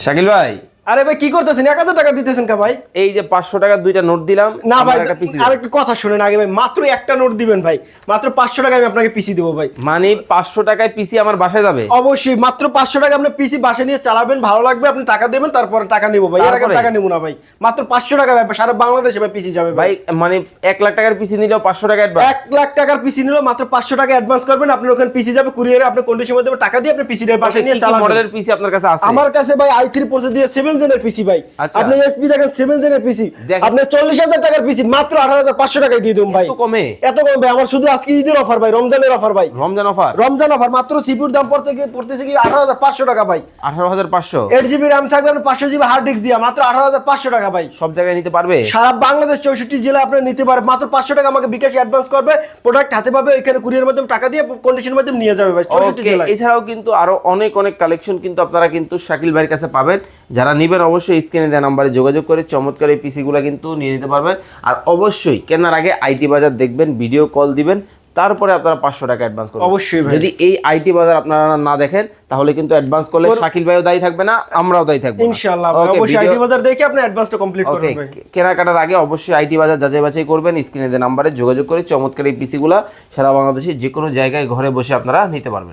শাকিল ভাই, আরে ভাই কি করতেছেন? 1000 টাকা দিতেছেন কা ভাই? এই যে 500 টাকার দুইটা নোট দিলাম, না ভাই, আমার একটা পিসি দেন। আরেকটা কথা শুনেন আগে ভাই, মাত্র একটা নোট দিবেন ভাই, মাত্র 500 টাকা আমি আপনাকে পিসি দেবো ভাই। মানে 500 টাকায় পিসি আমার বাসায় যাবে? অবশ্যই মাত্র 500 টাকা আপনি পিসি বাসা নিয়ে চালাবেন, ভালো লাগবে, আপনি টাকা দেবেন, তারপরে টাকা নিবো ভাই, এর আগে তারপরে? টাকা নেবো না ভাই। মাত্র 500 টাকা ভাই, সারা বাংলাদেশে ভাই পিসি যাবে ভাই ভাই। মানে 1 লাখ টাকার পিসি নিলেও 500 টাকা অ্যাডভান্স? 1 লাখ টাকার পিসি নিলো মাত্র 500 টাকা অ্যাডভান্স করবেন, আপনার ওখানে পিসি যাবে কুরিয়ারে, আপনি কন্ডিশন মধ্যে টাকা দিয়ে আপনি পিসিটা বাসা নিয়ে চালাবেন। মডেলের পিসি আপনার কাছে আছে? আমার কাছে ভাই i3 প্রসেসর দিয়ে 7 জেনের পিসি ভাই। আচ্ছা। আপনি এসপি দেখেন 7 জেনের পিসি, দেখেন। আপনি 40,000 টাকার পিসি মাত্র 18,500 টাকায় দিয়ে দেব ভাই। এত কমে? এত কম ভাই, আমার শুধু আজকে ঈদের অফার ভাই, রমজানের অফার ভাই। রমজান অফার? রমজান অফার, মাত্র সিপিউর দাম পড়তেছে কি 18,500 টাকা ভাই। 18,500? 8 জিবি র্যাম থাকবে, আপনার 500 জিবি হার্ড ডিস্ক দিয়ে মাত্র 18,500 টাকা ভাই। সব জায়গায় নিতে পারবে? সারা বাংলাদেশ 64 জেলা আপনি নিতে পারবেন, মাত্র 500 টাকা আমাকে বিকাশ অ্যাডভান্স করবে, প্রোডাক্ট হাতে পাবে, ওইখানে কুরিয়ার মাধ্যমে টাকা দিয়ে কন্ডিশনের মাধ্যমে নিয়ে যাবে ভাই 64 ওকে, জেলায়। এছাড়াও কিন্তু আরো অনেক অনেক কালেকশন কিন্তু আপনারা কিন্তু শাকিল ভাইয়ের কাছে পাবেন। যারা নেবেন অবশ্যই স্ক্রিনে দেওয়া নাম্বারে যোগাযোগ করে চমৎকার এই পিসিগুলো কিন্তু নিয়ে নিতে পারবেন। আর অবশ্যই কেনার আগে আইটি বাজার দেখবেন, ভিডিও কল দিবেন, তারপরে আপনারা 500 টাকা অ্যাডভান্স করবেন। অবশ্যই ভাই। যদি এই আইটি বাজার আপনারা না দেখেন তাহলে কিন্তু অ্যাডভান্স করলে শাকিল ভাইও দায়ী থাকবে না, আমরাও দায়ী থাকবো না। ইনশাআল্লাহ Okay, অবশ্যই video- আইটি বাজার দেখে আপনি অ্যাডভান্সটা কমপ্লিট ওকে, করবেন ভাই। কেনাকাটার আগে অবশ্যই আইটি বাজার যাচাই বাছাই করবেন, স্ক্রিনে দেওয়া নাম্বারে যোগাযোগ করে চমৎকার এই পিসিগুলা সারা বাংলাদেশে যে কোনো জায়গায় ঘরে বসে আপনারা নিতে পারবেন।